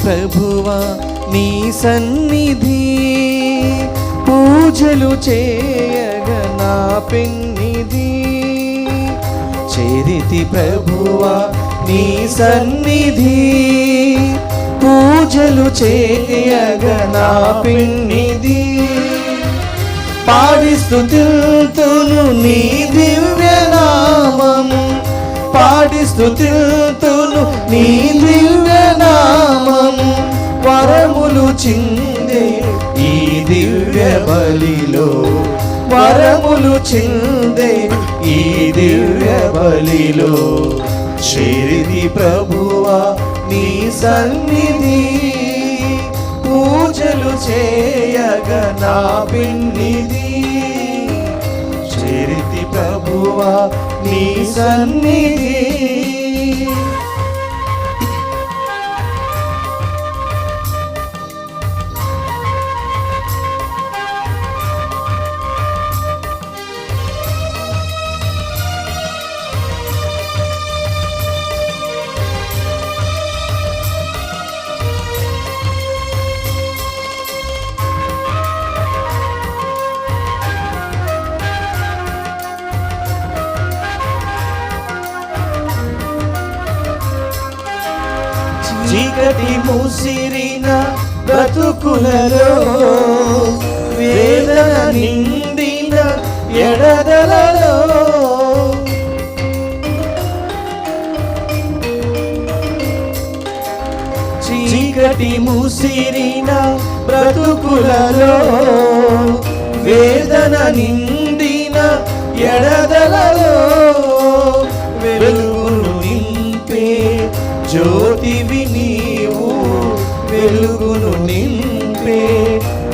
ప్రభువా నీ సన్నిధి, పూజలు చేయగా నా పెన్నిధి. చేరితి ప్రభువా నీ సన్నిధి, పూజలు చేయగా నా పెన్నిధి. పాడి స్తుతిల్తును నీ దివ్యనామము, పాడి స్తుతిల్తును నీ దివ్యనామము. వరములు చిందే ఈ దివ్య బలిలో, వరములు చిందే ఈ దివ్య బలిలో. చేరితి ప్రభువా నీ సన్నిధి, పూజలు చేయగా నా పెన్నిధి. చేరితి ప్రభువా నీ సన్నిధి. చీకటి మూసిరిన బ్రతుకులలో, వేదన నిండిన ఎడదలలో, చీకటి మూసిరిన బ్రతుకులలో, వేదన నిండిన ఎడదలలో. వెలుగును నింపే జ్యోతివి నీవు, వెలుగును నింపే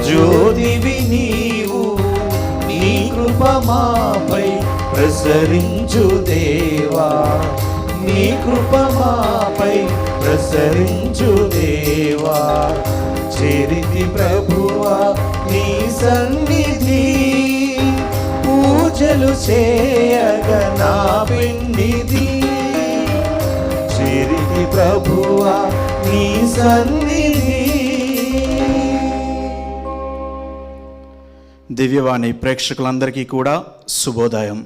జ్యోతివి నీవు. నీ కృప మాపై ప్రసరించు దేవా, నీ కృప మాపై ప్రసరించు దేవా. చేరితి ప్రభువా నీ సన్నిధి, పూజలు చేయగా నా పెన్నిధి. చేరితి ప్రభువా నీ సన్నిధి. దివ్యవాణి ప్రేక్షకులందరికీ కూడా శుభోదయం.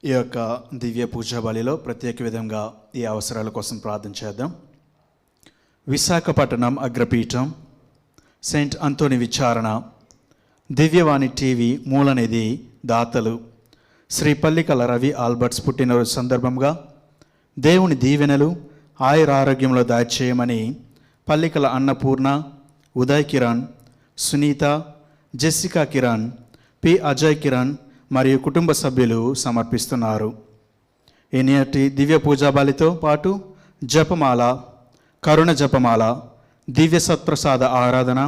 ఈ యొక్క దివ్య పూజా బలిలో ప్రత్యేక విధంగా ఈ అవసరాల కోసం ప్రార్థన చేద్దాం. విశాఖపట్నం అగ్రపీఠం, సెయింట్ అంతోని విచారణ, దివ్యవాణి టీవీ మూలనిధి దాతలు శ్రీ పల్లికల రవి ఆల్బర్ట్స్ పుట్టినరోజు సందర్భంగా దేవుని దీవెనలు ఆయురారోగ్యంలో దాచేయమని పల్లికల అన్నపూర్ణ, ఉదయ్ కిరణ్, సునీత, జెస్సికా కిరణ్, పి అజయ్ కిరణ్ మరియు కుటుంబ సభ్యులు సమర్పిస్తున్నారు. ఈనాటి దివ్య పూజా బలితో పాటు జపమాల, కరుణ జపమాల, దివ్య సత్ప్రసాద ఆరాధన,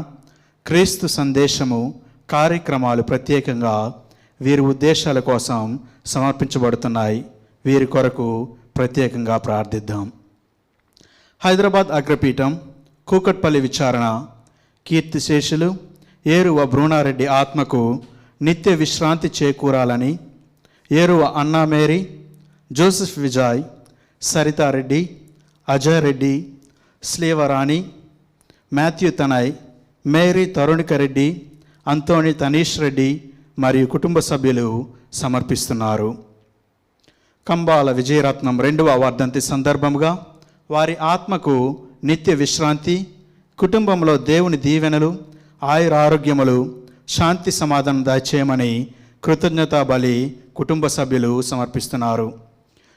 క్రీస్తు సందేశము కార్యక్రమాలు ప్రత్యేకంగా వీరి ఉద్దేశాల కోసం సమర్పించబడుతున్నాయి. వీరి కొరకు ప్రత్యేకంగా ప్రార్థిద్దాం. హైదరాబాద్ అగ్రపీఠం, కూకట్పల్లి విచారణ, కీర్తిశేషులు ఏరువ బ్రూనారెడ్డి ఆత్మకు నిత్య విశ్రాంతి చేకూరాలని Eruva అన్నామేరీ, Joseph Vijay, Saritha Reddy, Ajay Reddy, స్లీవరాణి, Matthew Tanay, Mary తరుణికరెడ్డి, Anthony Tanish Reddy మరియు కుటుంబ సభ్యులు సమర్పిస్తున్నారు. కంబాల విజయరత్నం 2వ వర్ధంతి సందర్భంగా వారి ఆత్మకు నిత్య విశ్రాంతి, కుటుంబంలో దేవుని దీవెనలు, ఆయురారోగ్యములు, శాంతి సమాధానం దయచేయమని కృతజ్ఞతా బలి కుటుంబ సభ్యులు సమర్పిస్తున్నారు.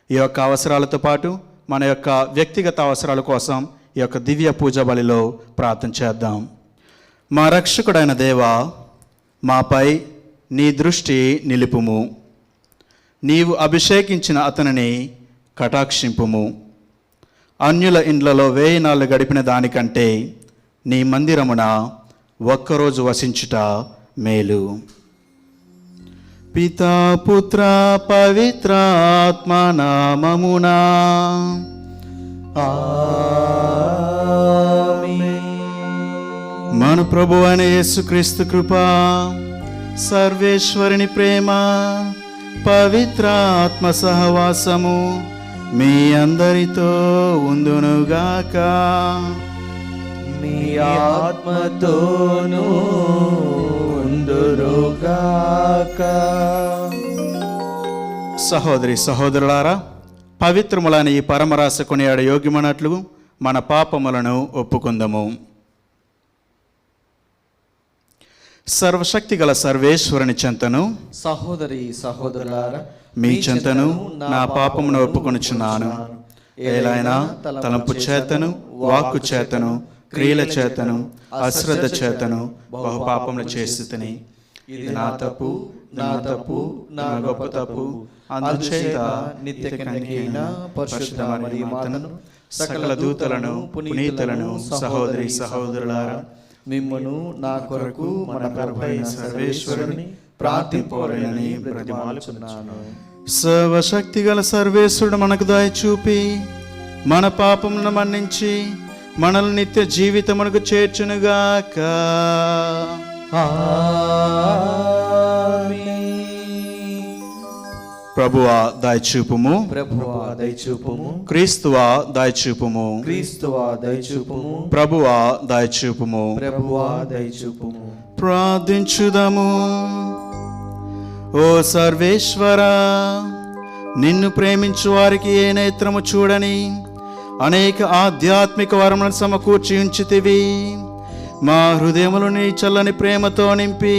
ఈ యొక్క అవసరాలతో పాటు మన యొక్క వ్యక్తిగత అవసరాల కోసం ఈ యొక్క దివ్య పూజ బలిలో ప్రార్థన చేద్దాం. మా రక్షకుడైన దేవా, మాపై నీ దృష్టి నిలుపుము. నీవు అభిషేకించిన అతనిని కటాక్షింపుము. అన్యుల ఇండ్లలో 1000 నాళ్ళు గడిపిన దానికంటే నీ మందిరమున ఒక్కరోజు వసించుట మేలు. పితా పుత్ర పవిత్రాత్మ నామమునా ఆమేన్. మన ప్రభు అయిన యేసుక్రీస్తు కృప, సర్వేశ్వరుని ప్రేమ, పవిత్రాత్మ సహవాసము మీ అందరితో ఉందునుగాక. నీ ఆత్మతోనూ ఉందురుగాక. సహోదరి సహోదరులారా, పవిత్రములని ఈ పరమరాశ కొనియాడ యోగ్యమన్నట్లు మన పాపములను ఒప్పుకుందము. సర్వశక్తి గల సర్వేశ్వరుని చెంతను, సహోదరి సహోదరులారా, మీ చెంతను నా పాపమును ఒప్పుకొనుచున్నాను. ఏలైనా తలంపు చేతను, వాక్కు చేతను, క్రియల చేతను, అశ్రద్ధ చేతను బహుపాపములు చేస్తుని. ఇది నా తప్పు, నా గొప్ప తప్పు. అందుచేత నిత్య కన్యకైన పరిశుద్ధ మరియ మాతను, సకల దూతలను, పునీతులను, సహోదరి సహోదరులారా, మిమ్మును నా కొరకు మన ప్రభువైన సర్వేశ్వరుని ప్రార్థింపవలెనని బ్రతిమాలుచున్నాను. సర్వశక్తి గల సర్వేశ్వరుడు మనకు దయ చూపి మన పాపములను మన్నించి మనల్ని నిత్య జీవితమునకు చేర్చునుగాక. ప్రభువా దయచూపుము, ప్రభువా దయచూపుము, క్రీస్తువా దయచూపుము, క్రీస్తువా దయచూపుము, ప్రభువా దయచూపుము, ప్రభువా దయచూపుము. ప్రార్థించుదము. ఓ సర్వేశ్వరా, నిన్ను ప్రేమించు వారికి ఏ నేత్రము చూడని అనేక ఆధ్యాత్మిక వరములను సమకూర్చి ఉంచితివి. మా హృదయములు నీ చల్లని ప్రేమతో నింపి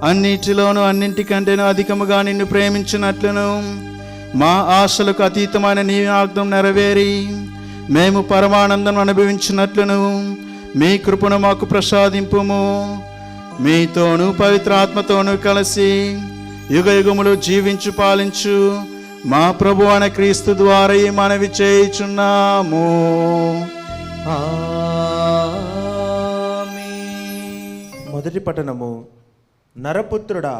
అన్నిటిలోనూ అన్నింటికంటేనూ అధికముగా నిన్ను ప్రేమించినట్లును మా ఆశలకు అతీతమైన నీ ఆజ్ఞం నెరవేరి మేము పరమానందం అనుభవించినట్లును మీ కృపను మాకు ప్రసాదింపుము. మీతోనూ పవిత్రాత్మతోనూ కలిసి యుగ యుగములు జీవించు పాలించు మా ప్రభు అయిన క్రీస్తు ద్వారా ఈ మనవి చేయుచున్నాము. మొదటి పఠనము. నరపుత్రుడా,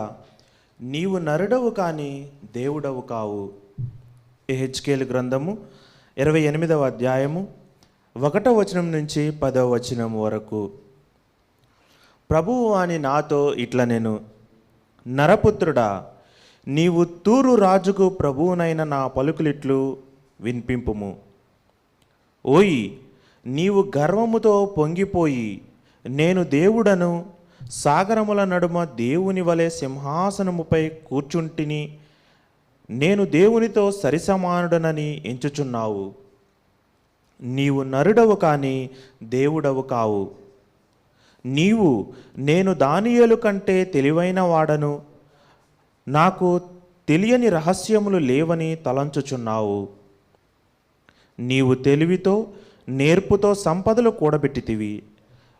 నీవు నరుడవు కాని దేవుడవు కావు. ఎహెచ్కేలు గ్రంథము 28వ అధ్యాయము 1వ వచనం నుంచి 10వ వచనం వరకు. ప్రభువు అని నాతో ఇట్ల నేను, నరపుత్రుడా, నీవు తూరు రాజుకు ప్రభువునైన నా పలుకులిట్లు వినిపింపుము. ఓయి, నీవు గర్వముతో పొంగిపోయి నేను దేవుడను, సాగరముల నడుమ దేవుని వలె సింహాసనముపై కూర్చుంటిని, నేను దేవునితో సరిసమానుడనని ఎంచుచున్నావు. నీవు నరుడవు కాని దేవుడవు కావు. నీవు నేను దానియేలు కంటే తెలివైన వాడను, నాకు తెలియని రహస్యములు లేవని తలంచుచున్నావు. నీవు తెలివితో నేర్పుతో సంపదలు కూడబెట్టితివి,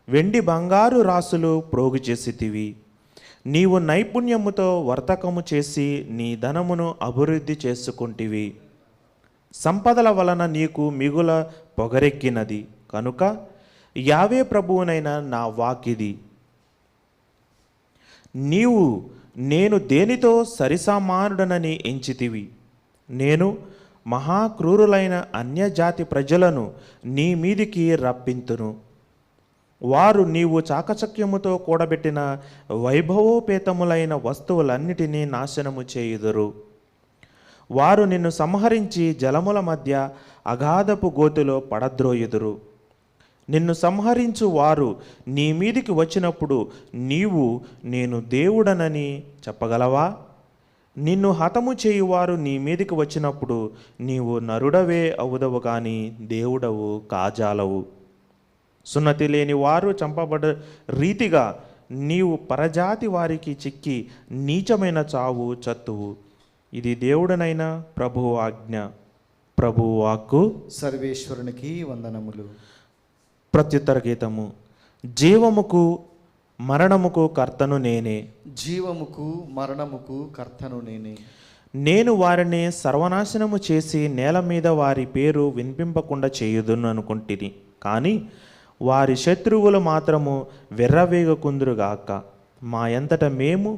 వెండి బంగారు రాసులు ప్రోగు చేసితివి. నీవు నైపుణ్యముతో వర్తకము చేసి నీ ధనమును అభివృద్ధి చేసుకుంటివి. సంపదల వలన నీకు మిగుల పొగరెక్కినది కనుక యావే ప్రభువునైన నా వాకిది. నీవు నేను దేనితో సరిసమానుడనని ఎంచితివి. నేను మహాక్రూరులైన అన్యజాతి ప్రజలను నీ మీదికి రప్పింతును. వారు నీవు చాకచక్యముతో కూడబెట్టిన వైభవోపేతములైన వస్తువులన్నిటినీ నాశనము చేయుదురు. వారు నిన్ను సంహరించి జలముల మధ్య అగాధపు గోతిలో పడద్రోయుదురు. నిన్ను సంహరించు వారు నీ మీదికి వచ్చినప్పుడు నీవు నేను దేవుడనని చెప్పగలవా? నిన్ను హతము చేయువారు నీ మీదికి వచ్చినప్పుడు నీవు నరుడవే అవుదవు కానీ దేవుడవు కాజాలవు. సున్నతి లేని వారు చంపబడ రీతిగా నీవు పరజాతి వారికి చిక్కి నీచమైన చావు చత్తువు. ఇది దేవుడనైనా ప్రభువు ఆజ్ఞ. ప్రభువు వాక్కు. సర్వేశ్వరునికి వందనములు. ప్రత్యుత్తర గీతము. జీవముకు మరణముకు కర్తను నేనే, జీవముకు మరణముకు కర్తను నేనే. నేను వారిని సర్వనాశనము చేసి నేల మీద వారి పేరు వినిపింపకుండా చేయుదును అనుకుంటుని, కానీ వారి శత్రువులు మాత్రము వెర్రవేగకుందురుగాక. మా ఎంతట మేము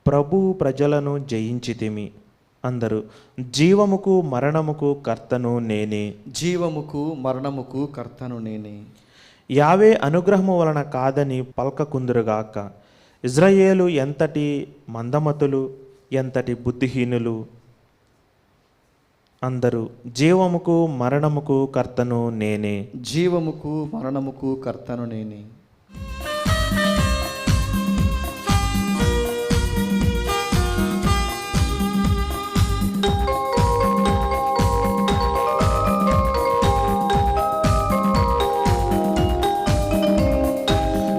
ప్రభు ప్రజలను జయించితిమి. అందరూ జీవముకు మరణముకు కర్తను నేనే, జీవముకు మరణముకు కర్తను నేనే. యావే అనుగ్రహము వలన కాదని పల్కకుందురుగాక. ఇజ్రాయేలు ఎంతటి మందమతులు, ఎంతటి బుద్ధిహీనులు. అందరూ జీవముకు మరణముకు కర్తను నేనే. జీవముకు మరణముకు కర్తను నేనే.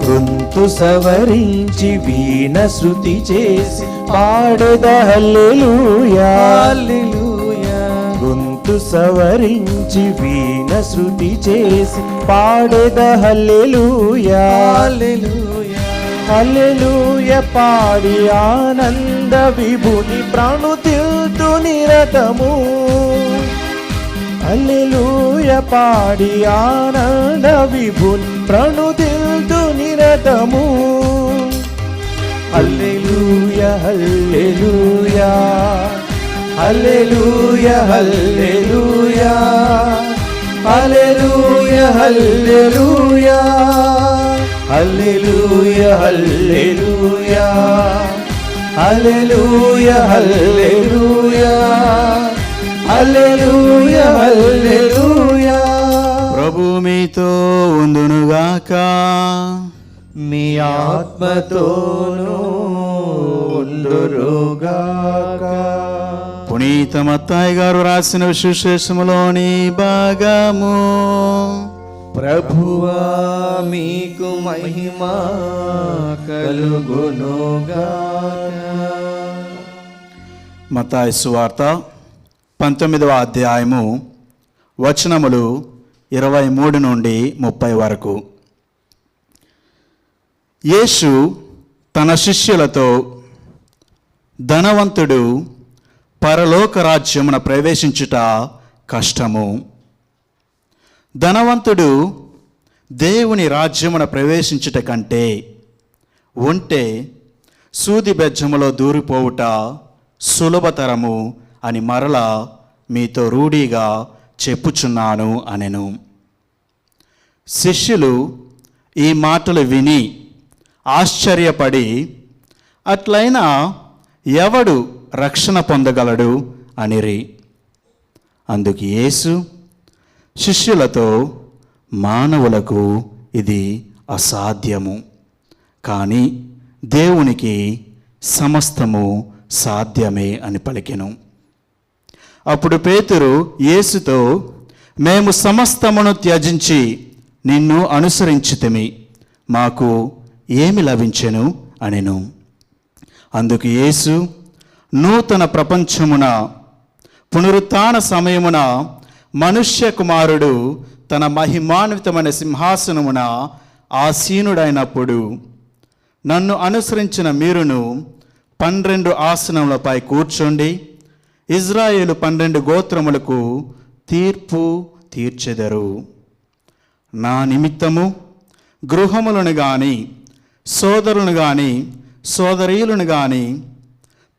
గొంతు సవరించి వీణ శృతి చేసి పాడెద హల్లెలూయా. హల్లెలూయా. గొంతు సవరించి వీణ శృతి చేసి పాడెద హల్లెలూయా. హల్లెలూయా. హల్లెలూయ పాడి ఆనంద విభుని ప్రణుతిల్తు నిరతము. హల్లెలూయ పాడి ఆనంద విభుని ప్రణుతిల్తు నిరతము. హల్లెలూయ హల్లెలూయా. హల్లెలూయ హల్లెలూయా. హల్లెలూయ హల్లెలూయా. హల్లెలూయ హల్లెలూయా. హల్లెలూయ హల్లెలూయా. హల్లెలూయ హల్లెలూయా. ప్రభు మీతో ఉండునుగాక. మీ ఆత్మతోనూ ఉండురుగాక. పునీత మత్తాయి గారు రాసిన సువిశేషములోని భాగము. ప్రభువా మీకు మహిమ కలుగునుగాక. మత్తాయి సువార్త 19వ అధ్యాయము వచనములు 23 నుండి 30 వరకు. యేసు తన శిష్యులతో, ధనవంతుడు పరలోక రాజ్యమున ప్రవేశించుట కష్టము. ధనవంతుడు దేవుని రాజ్యమున ప్రవేశించుట కంటే ఉంటే సూది బెజ్జములో దూరిపోవుట సులభతరము అని మరలా మీతో రూఢిగా చెప్పుచున్నాను అనెను. శిష్యులు ఈ మాటలు విని ఆశ్చర్యపడి, అట్లయినా ఎవడు రక్షణ పొందగలడు అనిరి. అందుకు యేసు శిష్యులతో, మానవులకు ఇది అసాధ్యము, కానీ దేవునికి సమస్తము సాధ్యమే అని పలికెను. అప్పుడు పేతురు యేసుతో, మేము సమస్తమును త్యజించి నిన్ను అనుసరించితిమి, మాకు ఏమి లభించెను అనెను. అందుకు యేసు, నూతన ప్రపంచమున పునరుత్థాన సమయమున మనుష్య కుమారుడు తన మహిమాన్వితమైన సింహాసనమున ఆసీనుడైనప్పుడు నన్ను అనుసరించిన మీరును 12 ఆసనములపై కూర్చోండి, ఇజ్రాయేలు 12 గోత్రములకు తీర్పు తీర్చెదరు. నా నిమిత్తము గృహములను గాని, సోదరులను గాని, సోదరీలను గాని,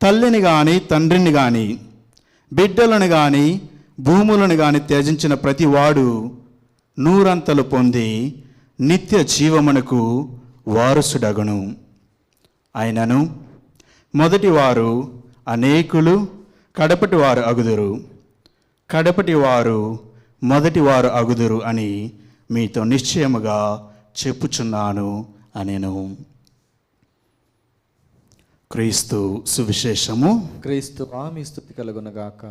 తల్లిని గాని, తండ్రిని గాని, బిడ్డలను గాని, భూములను గాని త్యజించిన ప్రతివాడు 100 పొంది నిత్య జీవమునకు వారసుడగును. అయినను మొదటివారు అనేకులు, కడపటివారు అగుదురు, కడపటివారు మొదటివారు అగుదురు అని మీతో నిశ్చయముగా చెప్పుచున్నాను అనెను. క్రీస్తు సువిశేషము. క్రీస్తు మీ స్తుతి కలుగునుగాక.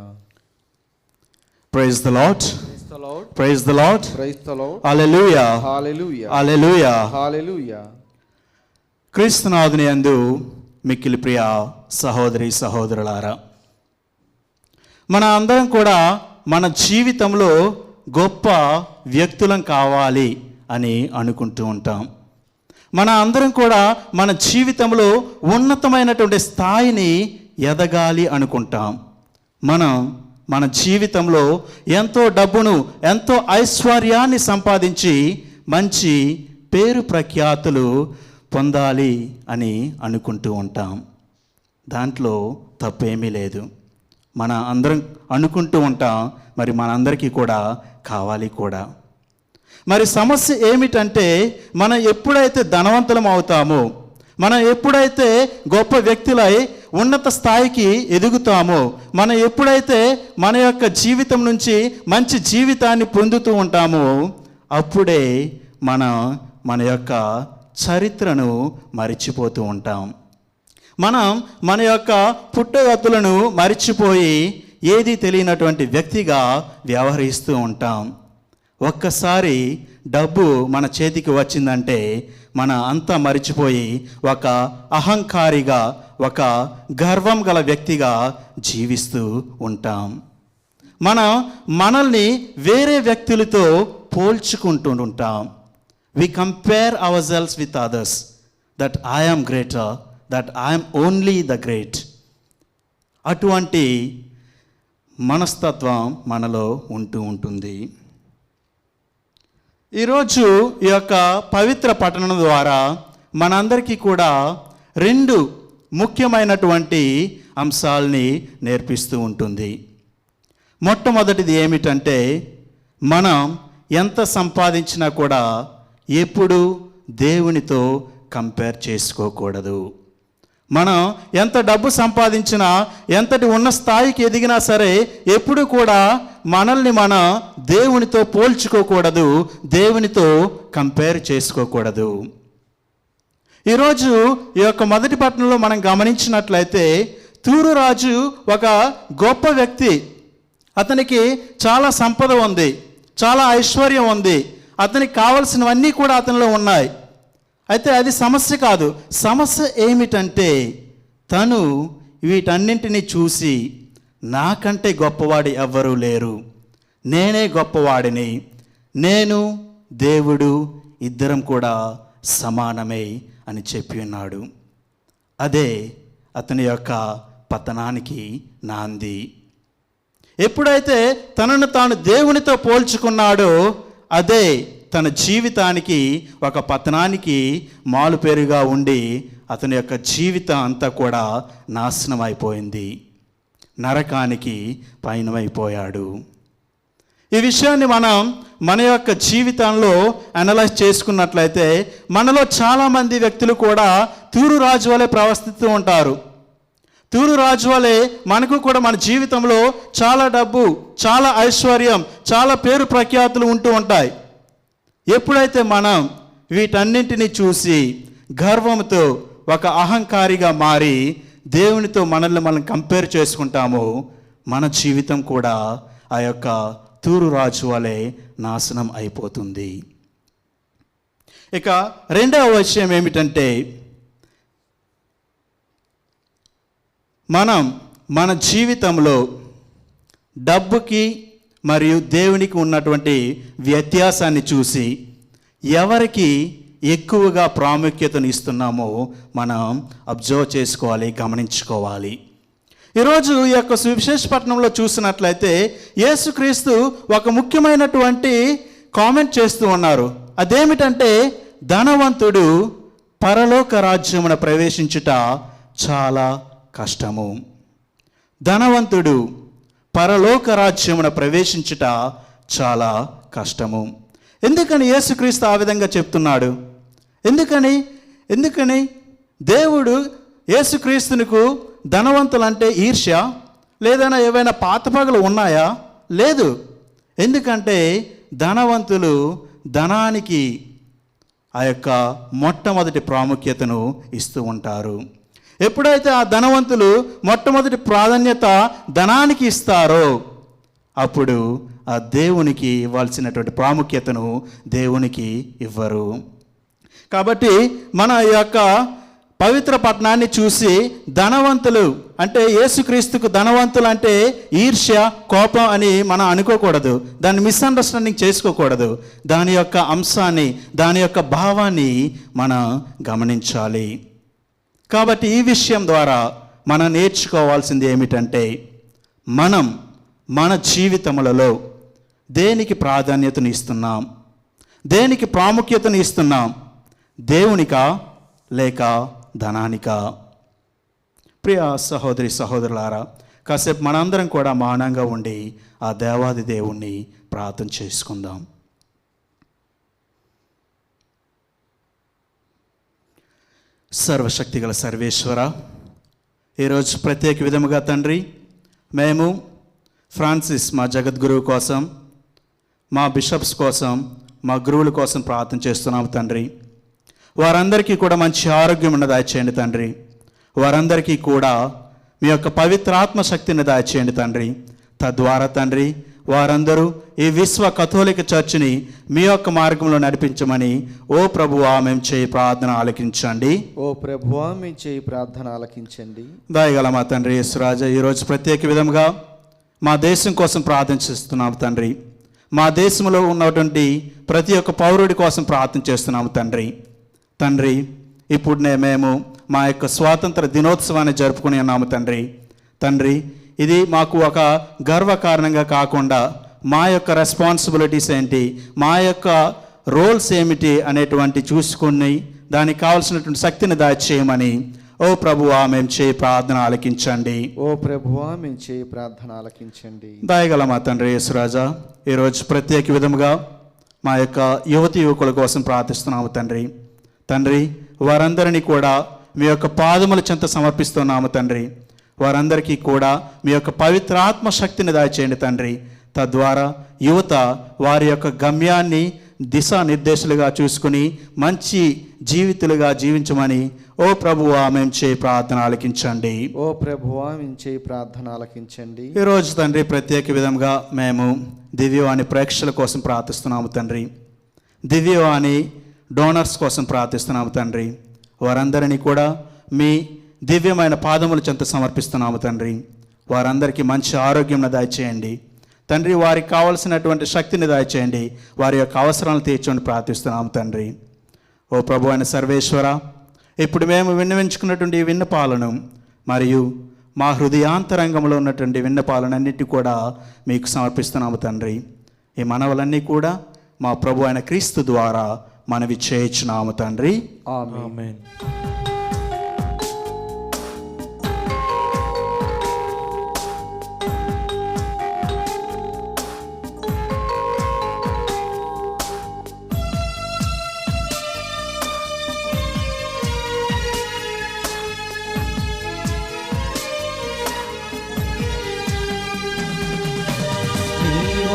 Praise the lord. Praise the Lord. Praise the lord. Praise the Lord. Hallelujah. Hallelujah. Hallelujah. Hallelujah. క్రీస్తునాథుని యందు మిక్కిలి ప్రియ సహోదరి సహోదరులారా, మన అందరం కూడా మన జీవితంలో గొప్ప వ్యక్తులం కావాలి అని అనుకుంటూ ఉంటాం. మన అందరం కూడా మన జీవితంలో ఉన్నతమైనటువంటి స్థాయిని ఎదగాలి అనుకుంటాం. మన జీవితంలో ఎంతో డబ్బును, ఎంతో ఐశ్వర్యాన్ని సంపాదించి మంచి పేరు ప్రఖ్యాతులు పొందాలి అని అనుకుంటూ ఉంటాం. దాంట్లో తప్పేమీ లేదు. మన అందరం అనుకుంటూ ఉంటాం, మరి మనందరికీ కూడా కావాలి కూడా. మరి సమస్య ఏమిటంటే, మనం ఎప్పుడైతే ధనవంతులం అవుతామో, మనం ఎప్పుడైతే గొప్ప వ్యక్తులై ఉన్నత స్థాయికి ఎదుగుతామో, మనం ఎప్పుడైతే మన యొక్క జీవితం నుంచి మంచి జీవితాన్ని పొందుతూ ఉంటామో, అప్పుడే మనం మన యొక్క చరిత్రను మరిచిపోతూ ఉంటాం. మనం మన యొక్క పుట్టుగతులను మరిచిపోయి ఏది తెలియనటువంటి వ్యక్తిగా వ్యవహరిస్తూ ఉంటాం. ఒక్కసారి డబ్బు మన చేతికి వచ్చిందంటే మన అంతా మరిచిపోయి ఒక అహంకారిగా, ఒక గర్వం గల వ్యక్తిగా జీవిస్తూ ఉంటాం. మనం మనల్ని వేరే వ్యక్తులతో పోల్చుకుంటూ ఉంటాం. We compare ourselves with others, that I am greater, that I am only the great. అటువంటి మనస్తత్వం మనలో ఉంటూ ఉంటుంది. ఈరోజు ఈ యొక్క పవిత్ర పఠనం ద్వారా మనందరికీ కూడా 2 ముఖ్యమైనటువంటి అంశాలని నేర్పిస్తూ ఉంటుంది. మొట్టమొదటిది ఏమిటంటే, మనం ఎంత సంపాదించినా కూడా ఎప్పుడు దేవునితో కంపేర్ చేసుకోకూడదు. మనం ఎంత డబ్బు సంపాదించినా, ఎంతటి ఉన్న స్థాయికి ఎదిగినా సరే ఎప్పుడు కూడా మనల్ని మనం దేవునితో పోల్చుకోకూడదు, దేవునితో కంపేర్ చేసుకోకూడదు. ఈరోజు ఈ యొక్క మొదటి పట్టణంలో మనం గమనించినట్లయితే, తూరు రాజు ఒక గొప్ప వ్యక్తి. అతనికి చాలా సంపద ఉంది, చాలా ఐశ్వర్యం ఉంది, అతనికి కావలసినవన్నీ కూడా అతనిలో ఉన్నాయి. అయితే అది సమస్య కాదు. సమస్య ఏమిటంటే, తను వీటన్నింటినీ చూసి నాకంటే గొప్పవాడు ఎవ్వరూ లేరు, నేనే గొప్పవాడిని, నేను దేవుడు ఇద్దరం కూడా సమానమే అని చెప్పి ఉన్నాడు. అదే అతని యొక్క పతనానికి నాంది. ఎప్పుడైతే తనను తాను దేవునితో పోల్చుకున్నాడో, అదే తన జీవితానికి ఒక పతనానికి మాలుపేరుగా ఉండి అతని యొక్క జీవితం అంతా కూడా నాశనం అయిపోయింది, నరకానికి పయనమైపోయాడు. ఈ విషయాన్ని మనం మన యొక్క జీవితంలో అనలైజ్ చేసుకున్నట్లయితే, మనలో చాలామంది వ్యక్తులు కూడా తూరు రాజు వలె ప్రవర్తిస్తూ ఉంటారు. తూరు రాజు వలె మనకు కూడా మన జీవితంలో చాలా డబ్బు, చాలా ఐశ్వర్యం, చాలా పేరు ప్రఖ్యాతులు ఉంటూ ఉంటాయి. ఎప్పుడైతే మనం వీటన్నింటినీ చూసి గర్వంతో ఒక అహంకారిగా మారి దేవునితో మనల్ని మనం కంపేర్ చేసుకుంటామో, మన జీవితం కూడా ఆ యొక్క తూరు రాజు వలె నాశనం అయిపోతుంది. ఇక రెండవ విషయం ఏమిటంటే, మనం మన జీవితంలో డబ్బుకి మరియు దేవునికి ఉన్నటువంటి వ్యత్యాసాన్ని చూసి ఎవరికి ఎక్కువగా ప్రాముఖ్యతను ఇస్తున్నామో మనం అబ్జర్వ్ చేసుకోవాలి, గమనించుకోవాలి. ఈరోజు ఈ యొక్క సువిశేష పట్టణంలో చూసినట్లయితే యేసుక్రీస్తు ఒక ముఖ్యమైనటువంటి కామెంట్ చేస్తూ ఉన్నారు. అదేమిటంటే, ధనవంతుడు పరలోక రాజ్యమున ప్రవేశించుట చాలా కష్టము. ధనవంతుడు పరలోక రాజ్యమున ప్రవేశించుట చాలా కష్టము. ఎందుకని యేసుక్రీస్తు ఆ విధంగా చెప్తున్నాడు? ఎందుకని దేవుడు యేసుక్రీస్తునికు ధనవంతులంటే ఈర్ష్య, లేదైనా ఏవైనా పాతపగలు ఉన్నాయా? లేదు. ఎందుకంటే ధనవంతులు ధనానికి ఆ యొక్క మొట్టమొదటి ప్రాముఖ్యతను ఇస్తూ ఉంటారు. ఎప్పుడైతే ఆ ధనవంతులు మొట్టమొదటి ప్రాధాన్యత ధనానికి ఇస్తారో, అప్పుడు ఆ దేవునికి ఇవ్వాల్సినటువంటి ప్రాముఖ్యతను దేవునికి ఇవ్వరు. కాబట్టి మన యొక్క పవిత్ర పట్టణాన్ని చూసి ధనవంతులు అంటే, యేసుక్రీస్తుకు ధనవంతులు అంటే ఈర్ష్య, కోపం అని మనం అనుకోకూడదు. దాన్ని మిస్అండర్స్టాండింగ్ చేసుకోకూడదు. దాని యొక్క అంశాన్ని, దాని యొక్క భావాన్ని మనం గమనించాలి. కాబట్టి ఈ విషయం ద్వారా మనం నేర్చుకోవాల్సింది ఏమిటంటే, మనం మన జీవితములలో దేనికి ప్రాధాన్యతను ఇస్తున్నాం, దేనికి ప్రాముఖ్యతను ఇస్తున్నాం? దేవునికా లేక ధనానికా? ప్రియ సహోదరి సహోదరులారా, కాసేపు మనందరం కూడా మౌనంగా ఉండి ఆ దేవాది దేవుణ్ణి ప్రార్థన చేసుకుందాం. సర్వశక్తిగల సర్వేశ్వర, ఈరోజు ప్రత్యేక విధముగా తండ్రి మేము ఫ్రాన్సిస్ మా జగద్గురువు కోసం, మా బిషప్స్ కోసం, మా గురువుల కోసం ప్రార్థన చేస్తున్నాము తండ్రి. వారందరికీ కూడా మంచి ఆరోగ్యం దయచేయండి తండ్రి. వారందరికీ కూడా మీ యొక్క పవిత్రాత్మ శక్తిని దయచేయండి తండ్రి. తద్వారా తండ్రి వారందరూ ఈ విశ్వ కథోలిక చర్చిని మీ యొక్క మార్గంలో నడిపించమని ఓ ప్రభువా మేము చేయి ప్రార్థన ఆలకించండి. ఓ ప్రభువా మేము చేయి ప్రార్థన ఆలకించండి. దయగల మా తండ్రి యేసురాజా, ఈరోజు ప్రత్యేక విధంగా మా దేశం కోసం ప్రార్థన చేస్తున్నాము తండ్రి. మా దేశంలో ఉన్నటువంటి ప్రతి ఒక్క పౌరుడి కోసం ప్రార్థన చేస్తున్నాము తండ్రి. తండ్రి ఇప్పుడునే మేము మా యొక్క స్వాతంత్ర దినోత్సవాన్ని జరుపుకుని ఉన్నాము తండ్రి. తండ్రి ఇది మాకు ఒక గర్వకారణంగా కాకుండా మా యొక్క రెస్పాన్సిబిలిటీస్ ఏంటి, మా యొక్క రోల్స్ ఏమిటి అనేటువంటి చూసుకుని దానికి కావాల్సినటువంటి శక్తిని దయచేయమని ఓ ప్రభువా మేము చేయి ప్రార్థన ఆలకించండి. ఓ ప్రభువా మేము చేయి ప్రార్థన ఆలకించండి. దయగల మా తండ్రి యేసురాజా, ఈరోజు ప్రత్యేక విధముగా మా యొక్క యువతి యువకుల కోసం ప్రార్థిస్తున్నాము తండ్రి. తండ్రి వారందరినీ కూడా మీ యొక్క పాదముల చెంత సమర్పిస్తున్నాము తండ్రి. వారందరికీ కూడా మీ యొక్క పవిత్ర ఆత్మశక్తిని దయచేయండి తండ్రి. తద్వారా యువత వారి యొక్క గమ్యాన్ని దిశానిర్దేశులుగా చూసుకుని మంచి జీవితులుగా జీవించమని ఓ ప్రభువా మేము చేయి ప్రార్థన ఆలకించండి. ఓ ప్రభువా మేము చేయి ప్రార్థన ఆలకించండి. ఈరోజు తండ్రి ప్రత్యేక విధంగా మేము దివ్యవాణి ప్రేక్షకుల కోసం ప్రార్థిస్తున్నాము తండ్రి. దివ్యవాణి డోనర్స్ కోసం ప్రార్థిస్తున్నాము తండ్రి. వారందరినీ కూడా మీ దివ్యమైన పాదముల చెంత సమర్పిస్తున్నాము తండ్రి. వారందరికీ మంచి ఆరోగ్యం దయచేయండి తండ్రి. వారికి కావలసినటువంటి శక్తిని దయచేయండి. వారి యొక్క అవసరాలను తీర్చండి ప్రార్థిస్తున్నాము తండ్రి. ఓ ప్రభు అయిన సర్వేశ్వర, ఇప్పుడు మేము విన్నవించుకున్నటువంటి విన్నపాలను మరియు మా హృదయాంతరంగంలో ఉన్నటువంటి విన్నపాలనన్నిటి కూడా మీకు సమర్పిస్తున్నాము తండ్రి. ఈ మనవలన్నీ కూడా మా ప్రభు అయిన క్రీస్తు ద్వారా మనవి చేయించున్నాము తండ్రి. ఆమేన్.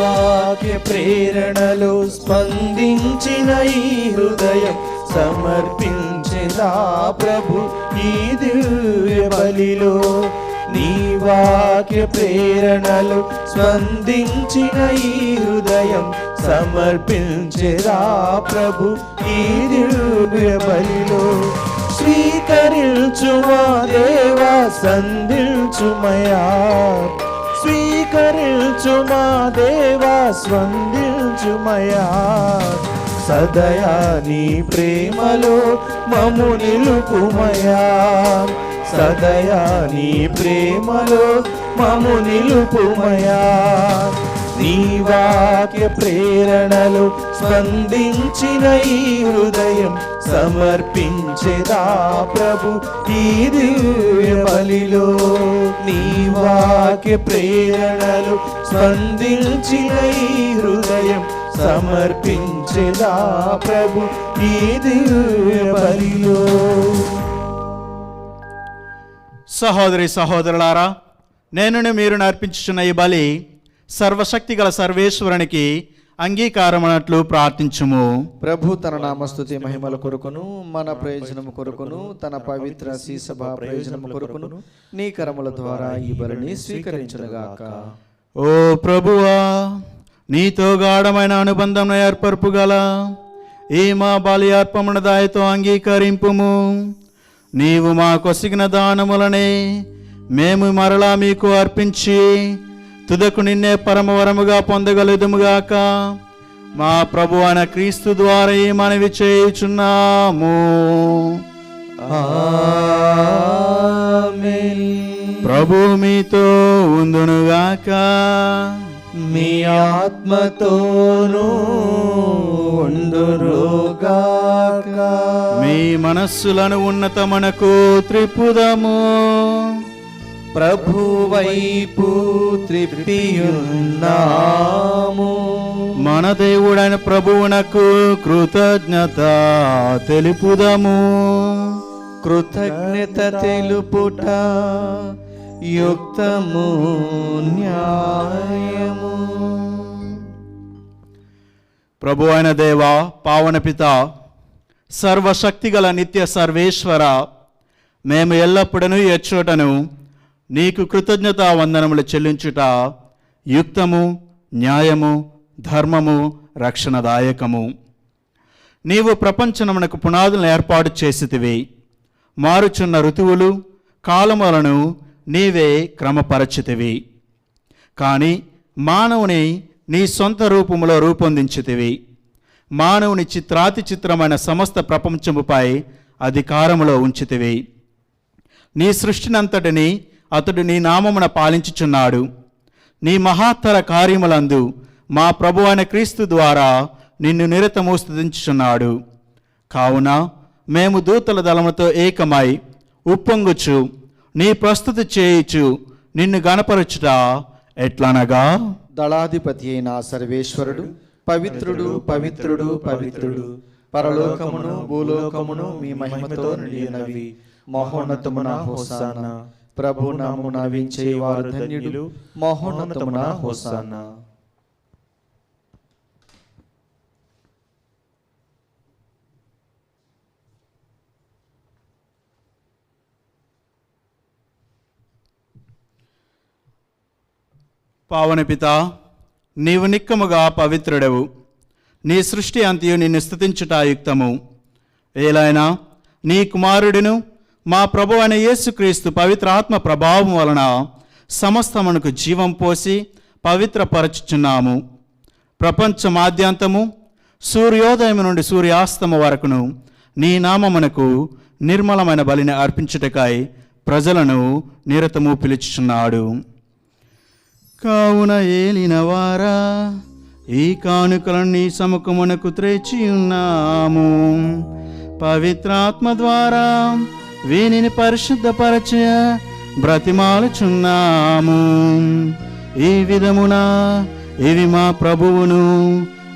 వాక్య ప్రేరణలో స్పందించిన ఈ హృదయం సమర్పించేదా ప్రభు ఈ దివ్య బలిలో. నీ వాక్య ప్రేరణలో స్పందించిన ఈ హృదయం సమర్పించేదా ప్రభు ఈ దివ్య బలిలో. స్వీకరించుమా దేవా సంధించుమయా, స్వీకరించుమా దేవా స్పందించుమయా. సదయా నీ ప్రేమలో మము నిలుపుమయా, సదయా నీ ప్రేమలో మము నిలుపుమయా. నీ వాక్య ప్రేరణలో స్పందించిన ఈ హృదయం సమర్పించేదా ప్రభు ఈ దివ్య బలిలో. నీ వాక్య ప్రేరణలో స్పందించిన ఈ హృదయం సమర్పించేదా ప్రభు ఈ దివ్య బలిలో. సహోదరి సహోదరులారా, నేను మీరు నర్పించుచున్న ఈ బలి సర్వశక్తి గల సర్వేశ్వరునికి అంగీకారమన్నట్లు ప్రార్థించుము. ప్రభు తన నామస్తుతి మహిమల కొరకును మన ప్రయోజనము కొరకును తన పవిత్ర సభ ప్రయోజనము కొరకును నీ కరముల ద్వారా ఈ బలిని స్వీకరించునుగాక. ఓ ప్రభువా, నీతో గాఢమైన అనుబంధం ఏర్పరుపు గల ఈ మా బలి అర్పమున దాయతో అంగీకరింపుము. నీవు మా కొసిగిన దానములనే మేము మరలా మీకు అర్పించి తుదకు నిన్నే పరమవరముగా పొందగలుగుదుముగాక. మా ప్రభు అయిన క్రీస్తు ద్వారా ఈ మనవి చేయుచున్నాము. ఆమేన్. ప్రభు మీతో ఉందునుగాక. మీ ఆత్మతోనూ ఉండునుగాక. మీ మనస్సులను ఉన్నతమునకు త్రిప్పుదము. ప్రభు వైపు త్రిప్పియున్నాము. మన దేవుడైన ప్రభువునకు కృతజ్ఞత తెలుపుదము. కృతజ్ఞత తెలుపుట యుక్తము న్యాయము. ప్రభు అయిన దేవ, పావన పిత, సర్వశక్తిగల నిత్య సర్వేశ్వర, మేము ఎల్లప్పుడూ ఎచ్చోటను నీకు కృతజ్ఞతా వందనములు చెల్లించుట యుక్తము, న్యాయము, ధర్మము, రక్షణదాయకము. నీవు ప్రపంచమునకు పునాదులను ఏర్పాటు చేసితివి. మారుచున్న ఋతువులు, కాలములను నీవే క్రమపరచితివి. కానీ మానవుని నీ సొంత రూపములో రూపొందించితివి. మానవుని చిత్రాతి చిత్రమైన సమస్త ప్రపంచముపై అధికారములో ఉంచితివి. నీ సృష్టినంతటిని అతడు నీ నామమున పాలించుచున్నాడు. నీ మహత్తర కార్యములందు మా ప్రభు అయిన క్రీస్తు ద్వారా నిన్ను నిరతము స్తుతించుచున్నాడు. కావున మేము దూతల దళముతో ఏకమై ఉప్పొంగుచు నీ ప్రస్తుతి చేయుచు నిన్ను గణపరచుట ఎట్లనగా, దళాధిపతి అయిన సర్వేశ్వరుడు పవిత్రుడు, పవిత్రుడు, పవిత్రుడు, పరలోకమును భూలోకమును మీ మహిమతో నిండినవి. మహోన్నతమున హోసానా. ప్రభు నామమున వించేవారు ధన్యులు. మహోన్నతమున హోసానా. పావన పిత, నీవు నిక్కముగా పవిత్రుడవు. నీ సృష్టి అంతయు నిన్ను స్తుతించుట యుక్తము. ఏలైనా నీ కుమారుడును మా ప్రభు అయిన యేసుక్రీస్తు పవిత్ర ఆత్మ ప్రభావం వలన సమస్తమునకు జీవం పోసి పవిత్రపరచుచున్నాము. ప్రపంచమాద్యాంతము సూర్యోదయం నుండి సూర్యాస్తము వరకును నీ నామమునకు నిర్మలమైన బలిని అర్పించుటకై ప్రజలను నిరతము పిలుచుచున్నాడు. కావున ఏలినవారా, ఈ కానుకలను నీ సముఖమునకు త్రేచి ఉన్నాము. పవిత్రాత్మ ద్వారా వీనిని పరిశుద్ధపరచ బ్రతిమాలుచున్నాము. ఈ విధమున ఇవి మా ప్రభువును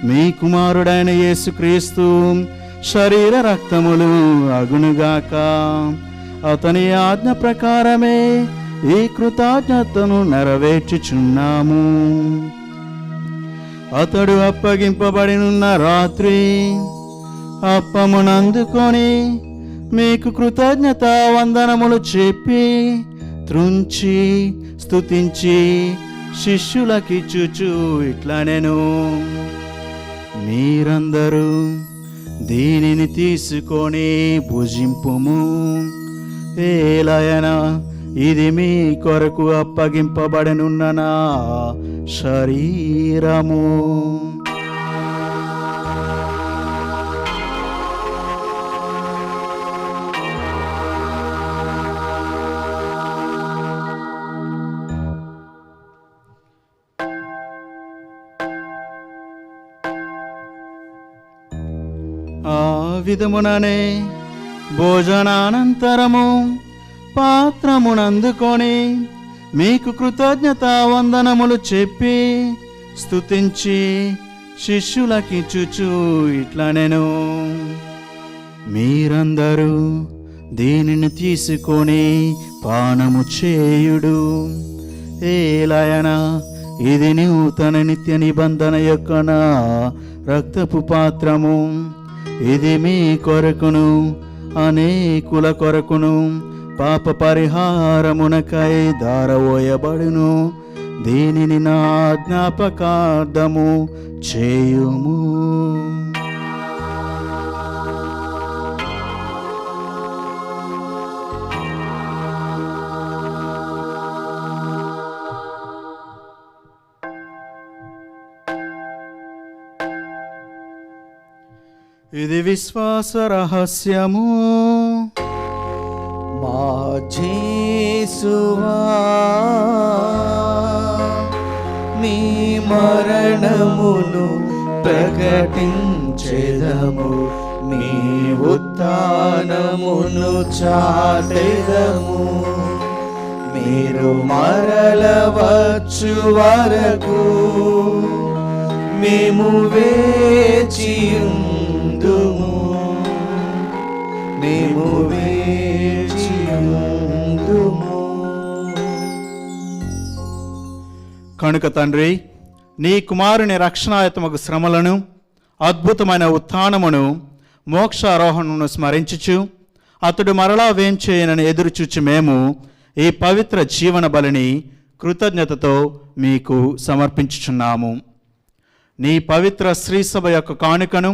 మీ కుమారుడైన యేసుక్రీస్తు శరీర రక్తములు అగునుగాక. అతని ఆజ్ఞ ప్రకారమే ఈ కృతజ్ఞతను నెరవేర్చుచున్నాము. అతడు అప్పగింపబడినున్న రాత్రి అప్పమునందుకొని మీకు కృతజ్ఞత వందనములు చెప్పి త్రుంచి స్తుతించి శిష్యులకిచ్చుచు ఇట్లనెను, మీరందరూ దీనిని తీసుకొని భుజింపుము. ఏలయన ఇది మీ కొరకు అప్పగింపబడనున్న నా శరీరము. ఆ విధముననే భోజనానంతరము పాత్రమునందుకొని మీకు కృతజ్ఞత వందనములు చెప్పి స్తుతించి శిష్యులకిచ్చుచు ఇట్లనెను, మీరందరూ దీనిని తీసుకొని పానము చేయుడు. ఏలయన ఇది నూతన నిత్య నిబంధన యొక్క నా రక్తపు పాత్రము. ఇది మీ కొరకును అనేకుల కొరకును పాప పరిహారమునకై దారవోయబడును. దీనిని నా జ్ఞాపకార్థము చేయుము. ఇది విశ్వాస రహస్యము. మా యేసువా, నీ మరణమును ప్రకటించెదము, నీ ఉత్థానమును చాటెదము. మీరు మరల వచ్చు వరకు మేము వేచియుందుము. మేము వేచియుందుము. కనుక తండ్రి, నీ కుమారుని రక్షణాయుతమగు శ్రమలను, అద్భుతమైన ఉత్థానమును, మోక్షారోహణను స్మరించుచు అతడు మరలా వేంచేయనని ఎదురుచూచి మేము ఈ పవిత్ర జీవన బలిని కృతజ్ఞతతో మీకు సమర్పించుచున్నాము. నీ పవిత్ర శ్రీసభ యొక్క కానుకను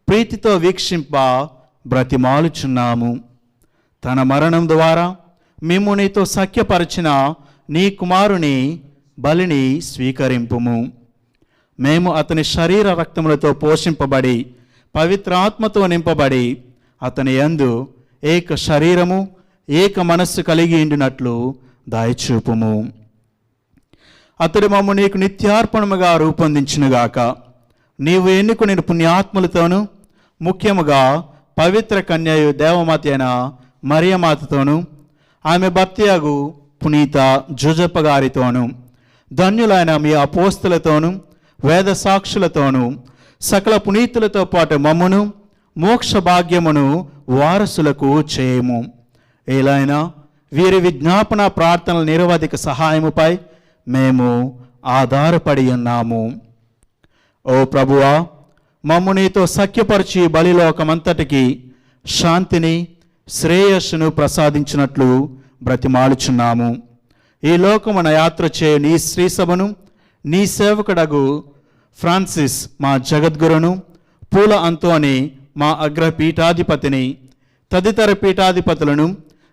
ప్రీతితో వీక్షింప బ్రతిమాలుచున్నాము. తన మరణం ద్వారా మేము నీతో సఖ్యపరిచిన నీ కుమారుని బలిని స్వీకరింపుము. మేము అతని శరీర రక్తములతో పోషింపబడి పవిత్రాత్మతో నింపబడి అతని యందు ఏక శరీరము ఏక మనస్సు కలిగి ఉండినట్లు దయచూపుము. అతడు మమ్ము నీకు నిత్యార్పణముగా రూపొందించునుగాక. నీవు ఎన్నుకుని పుణ్యాత్ములతోనూ ముఖ్యముగా పవిత్ర కన్యయు దేవమాత అయిన మరియమాతతోనూ ఆమె భర్తయగు పునీత జోజప్ప గారితోనూ ధన్యులైన మీ అపోస్తులతోనూ వేద సాక్షులతోనూ సకల పునీతులతో పాటు మమ్మును మోక్ష భాగ్యమును వారసులకు చేయము. ఏలైనా వీరి విజ్ఞాపన ప్రార్థనల నిరవధిక సహాయముపై మేము ఆధారపడి ఉన్నాము. ఓ ప్రభువా, మమ్ము నీతో సఖ్యపరిచి బలిలోకమంతటికి శాంతిని శ్రేయస్సును ప్రసాదించినట్లు బ్రతిమాలుచున్నాము. ఈ లోకమున యాత్ర చేయ నీ శ్రీసభను, నీ సేవకుడగు ఫ్రాన్సిస్ మా జగద్గురును, పూల అంతోని మా అగ్రపీఠాధిపతిని, తదితర పీఠాధిపతులను,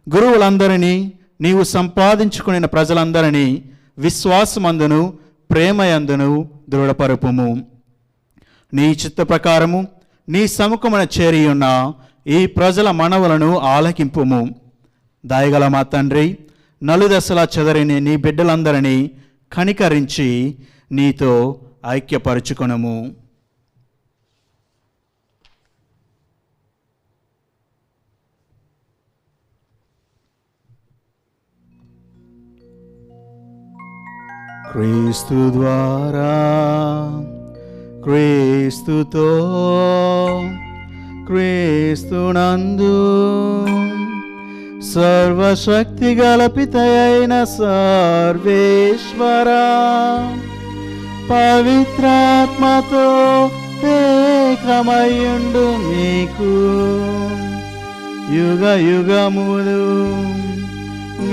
గురువులందరినీ, నీవు సంపాదించుకుని ప్రజలందరినీ విశ్వాసమందును ప్రేమయందును దృఢపరుపుము. నీ చిత్త ప్రకారము నీ సముఖమున చేరియున్న ఈ ప్రజల మనవులను ఆలకింపుము. దయగల మా తండ్రి, నలుదశలా చెదరిని నీ బిడ్డలందరినీ కనికరించి నీతో ఐక్యపరుచుకొనుము. క్రీస్తు ద్వారా, క్రీస్తుతో, క్రీస్తునందు సర్వశక్తి గల పితయైన సర్వేశ్వరా, పవిత్రాత్మతో ఏకమయుండు మీకు యుగ యుగములు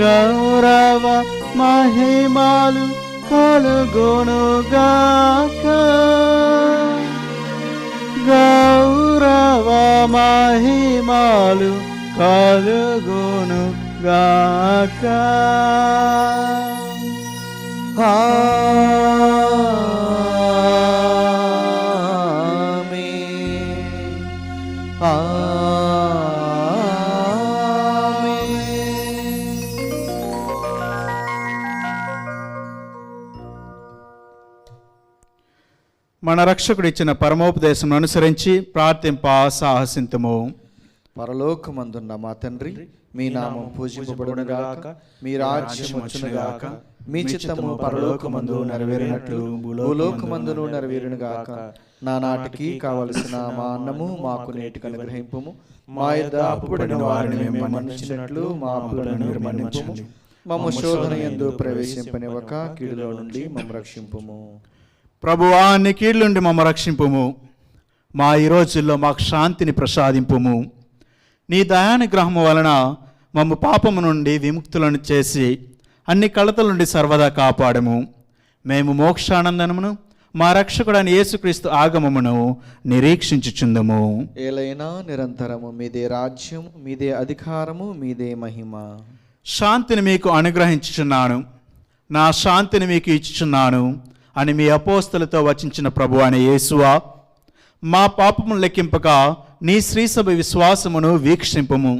గౌరవ మహిమలు కలుగునుగాక. గౌరవ మహిమలు కలుగునుగాక. మన రక్షకుడు ఇచ్చిన పరమోపదేశం అనుసరించి ప్రార్థింప సాహసింతుము. పరలోకమందున్న మా తండ్రి, మీ నామం పూజింపబడునుగాక, మీ రాజ్యం వచ్చునుగాక, మీ చిత్తము పరలోకమందు నెరవేరినట్లు భూలోకమందును నెరవేరునుగాక. నానాటికి కావలసిన మా అన్నము మాకు నేటికి అనుగ్రహింపుము. మా యొద్ద అప్పుడైన వారిని మేము మన్నించినట్లు మా అప్పులను మీరు మన్నించుము. మమ్ము శోధన యందు ప్రవేశింపనివ్వక కీడులో నుండి మమ్ము రక్షింపుము. ప్రభువా, నీ కీడు నుండి మమ్మ రక్షింపుము. మా ఈ రోజుల్లో మాకు శాంతిని ప్రసాదింపుము. నీ దయానుగ్రహము వలన మమ్మ పాపము నుండి విముక్తులను చేసి అన్ని కలతల నుండి సర్వదా కాపాడము. మేము మోక్షానందనమును మా రక్షకుడైన యేసుక్రీస్తు ఆగమమును నిరీక్షించుచుందము. ఏలైనా నిరంతరము మీదే రాజ్యం, మీదే అధికారము, మీదే మహిమ. శాంతిని మీకు అనుగ్రహించుచున్నాను, నా శాంతిని మీకు ఇచ్చుచున్నాను అని మీ అపోస్తలతో వచించిన ప్రభు అనే యేసువా, మా పాపమును లెక్కింపక నీ శ్రీసభ విశ్వాసమును వీక్షింపము.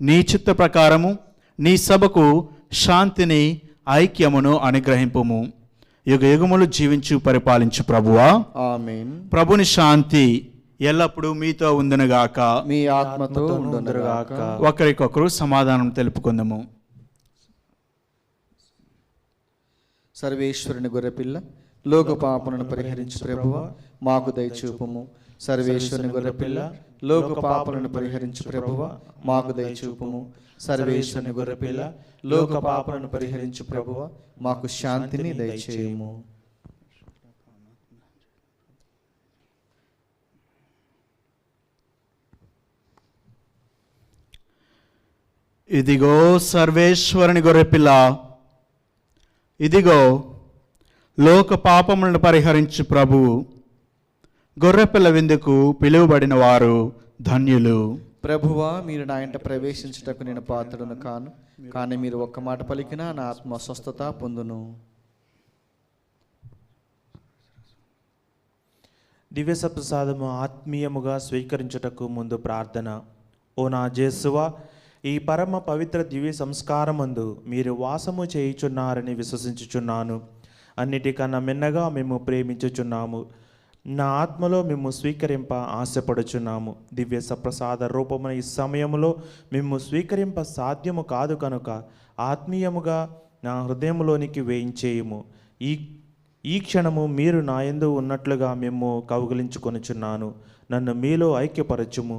నీ చిత్త ప్రకారము నీ సభకు శాంతిని ఐక్యమును అనుగ్రహింపుము. యుగ యుగములు జీవించు పరిపాలించు ప్రభువా, ఆమేన్. ప్రభుని శాంతి ఎల్లప్పుడూ మీతో ఉండునుగాక, మీ ఆత్మతో ఉండునుగాక. ఒకరికొకరు సమాధానం తెలుపుకుందాము. సర్వేశ్వరుని గొర్రెపిల్ల, లోక పాపములను పరిహరించు ప్రభువా, మాకు దయచూపుము. సర్వేశ్వరుని గొర్రెపిల్ల, లోక పాపలను పరిహరించు ప్రభువా మాకు దయచూపుము. సర్వేశ్వరుని గొర్రెపిల్ల, లోక పాపలను పరిహరించు ప్రభువా మాకు శాంతిని దయచేయుము. ఇదిగో సర్వేశ్వరుని గొర్రెపిల్ల, ఇదిగో లోక పాపములను పరిహరించు ప్రభువు. గొర్రెపిల్ల విందుకు పిలువబడిన వారు ధన్యులు. ప్రభువా మీరు నా ఇంట ప్రవేశించుటకు నేను పాత్రుడను కాను, కానీ మీరు ఒక్క మాట పలికినా నా ఆత్మ స్వస్థత పొందును. దివ్య సప్రసాదము ఆత్మీయముగా స్వీకరించుటకు ముందు ప్రార్థన. ఓ నా జేసువా, ఈ పరమ పవిత్ర దివ్య సంస్కారమందు మీరు వాసము చేయుచున్నారని విశ్వసించుచున్నాను. అన్నిటికన్నా మిన్నగా మేము ప్రేమించుచున్నాము. నా ఆత్మలో మేము స్వీకరింప ఆశపడుచున్నాము. దివ్య సప్రసాద రూపమున ఈ సమయంలో మేము స్వీకరింప సాధ్యము కాదు కనుక ఆత్మీయముగా నా హృదయంలోనికి వేయించేయము. ఈ క్షణము మీరు నా యందు ఉన్నట్లుగా మేము కౌగిలించుకొనుచున్నాను. నన్ను మీలో ఐక్యపరచుము.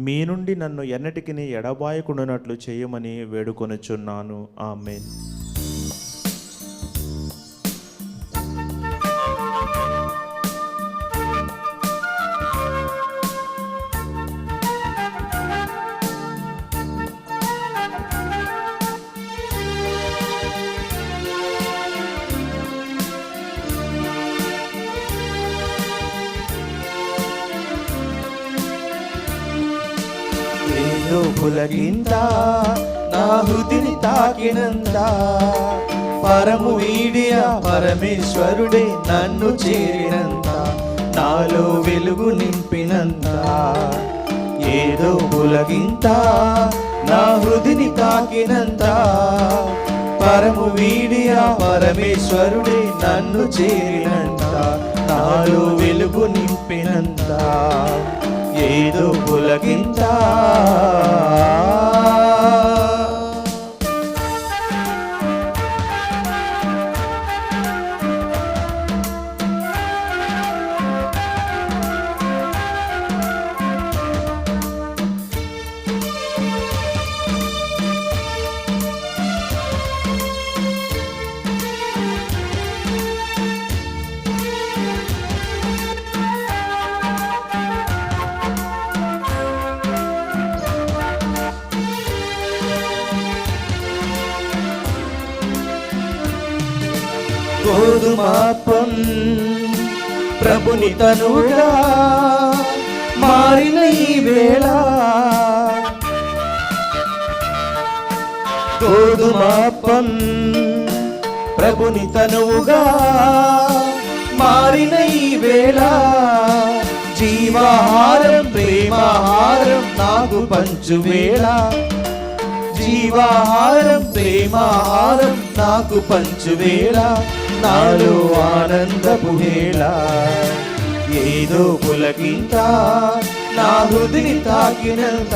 మీ నుండి నన్ను ఎన్నటికి ఎడబాయకుండానట్లు చేయమని వేడుకొనుచున్నాను. ఆమేన్. ఏదో పులకింత నా హృదిని తాకినంత, పరము వీడియ పరమేశ్వరుడే నన్ను చేరినంత, నాలో వెలుగు నింపినంత. ఏదో పులకింత నా హృదిని తాకినంత, పరము వీడియ పరమేశ్వరుడే నన్ను చేరినంత, నాలో వెలుగు నింపినంత. ఏదో పులకింత. గోధుమాపం ప్రభుని తనుగా మారిన ఈ వేళ, గోధుమాపం ప్రభుని తనువుగా మారిన ఈ వేళ, జీవాహారం ప్రేమాహారం నాకు పంచు వేళ, జీవాహారం ప్రేమాహారం నాకు పంచు వేళ, నాలో ఆనందపు వేళ. ఏదో పులకింత నా హృదిని తాకినంత,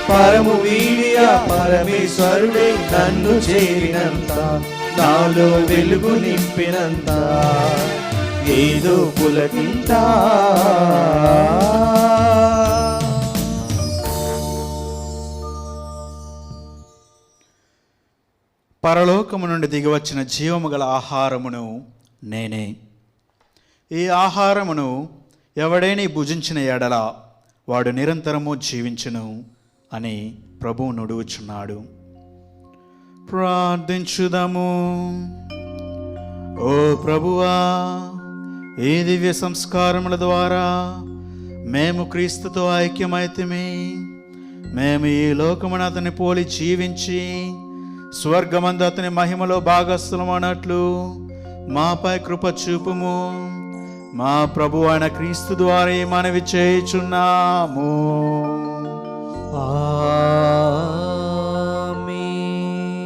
పరము వీడియ పరమేశ్వరుడే నన్ను చేరినంత, నాలో వెలుగు నింపినంత. ఏదో పులకింత. పరలోకము నుండి దిగివచ్చిన జీవము గల ఆహారమును నేనే. ఈ ఆహారమును ఎవడైనా భుజించిన ఎడల వాడు నిరంతరము జీవించును అని ప్రభువు నుడువుచున్నాడు. ప్రార్థించుదాము. ఓ ప్రభువా, ఈ దివ్య సంస్కారముల ద్వారా మేము క్రీస్తుతో ఐక్యమైతిమి. మేము ఈ లోకమును అతని పోలి జీవించి స్వర్గమందు అతని మహిమలో భాగస్థులమన్నట్లు మాపై కృప చూపుము. మా ప్రభు అయిన క్రీస్తు ద్వారా మనవి చేయుచున్నాము.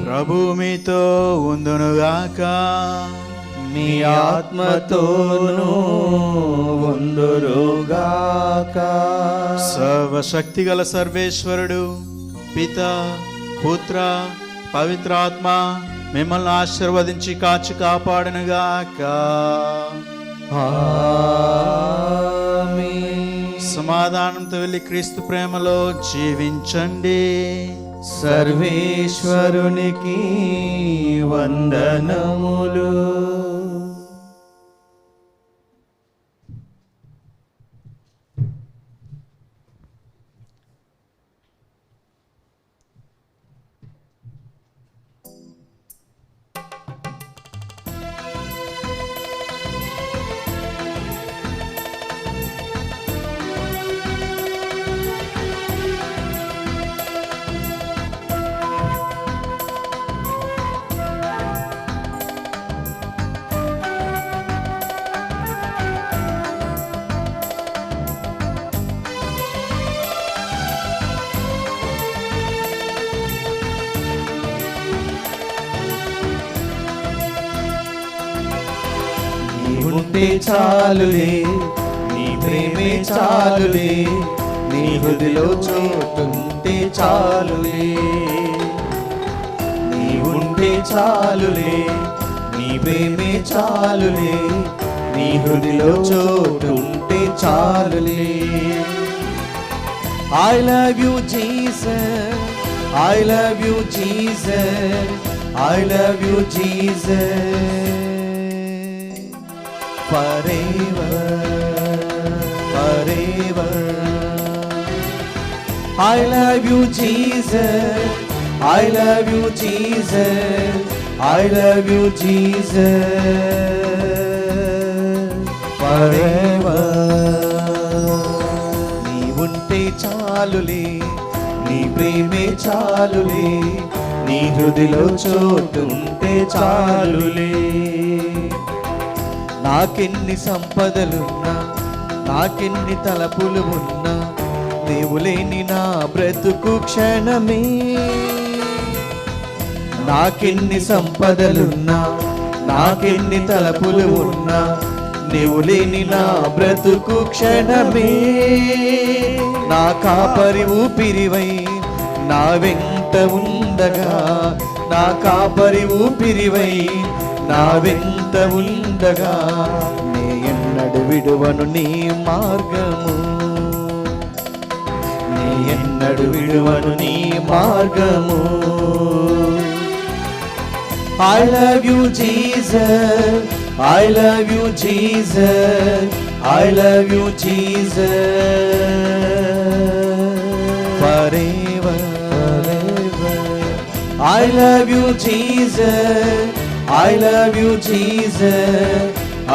ప్రభు మీతో ఉందునుగాక, మీ ఆత్మతోనూ ఉందురుగాక. సర్వశక్తిగల సర్వేశ్వరుడు పిత పుత్ర పవిత్రాత్మ మిమ్మల్ని ఆశీర్వదించి కాచి కాపాడునుగాక. ఆమేన్. సమాధానంతో వెళ్ళి క్రీస్తు ప్రేమలో జీవించండి. సర్వేశ్వరునికి వందనములు. ఉంటే చాలులే, నీ ప్రేమే చాలులే, నీ హృదిలో చోటుంటే చాలులే. నీ ఉంటే చాలులే, నీ ప్రేమే చాలులే, నీ హృదిలో చోటుంటే చాలులే. I love you Jesus, I love you Jesus, I love you Jesus. Forever, forever. I love you Jesus, I love you Jesus, I love you Jesus. Forever. నీ ఉంటే చాలులే, నీ ప్రేమే చాలులే, నీ హృదిలో చోటుంటే చాలులే. నాకెన్ని సంపదలున్నా, నాకెన్ని తలపులు ఉన్నా, నీవు లేని నా బ్రతుకు క్షణమే. నాకెన్ని సంపదలున్నా, నాకెన్ని తలపులు ఉన్నా, నీవు లేని నా బ్రతుకు క్షణమే. నా కాపరి ఊపిరివై నా వెంట ఉండగా, నా కాపరి ఊపిరివై నా వెంట ఉండగా, నే ఎన్నడు విడువను నీ మార్గము, నే ఎన్నడు విడువను నీ మార్గము. I love you Jesus, I love you Jesus, I love you Jesus. Forever, forever. I love you Jesus, I love you Jesus,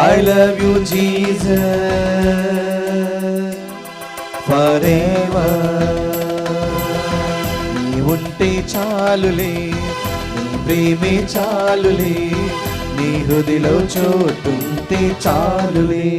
I love you Jesus. Forever. నీ ఉంటే చాలులే, నీ ప్రేమే చాలులే, నీ హృదిలో చోటుంటే చాలులే.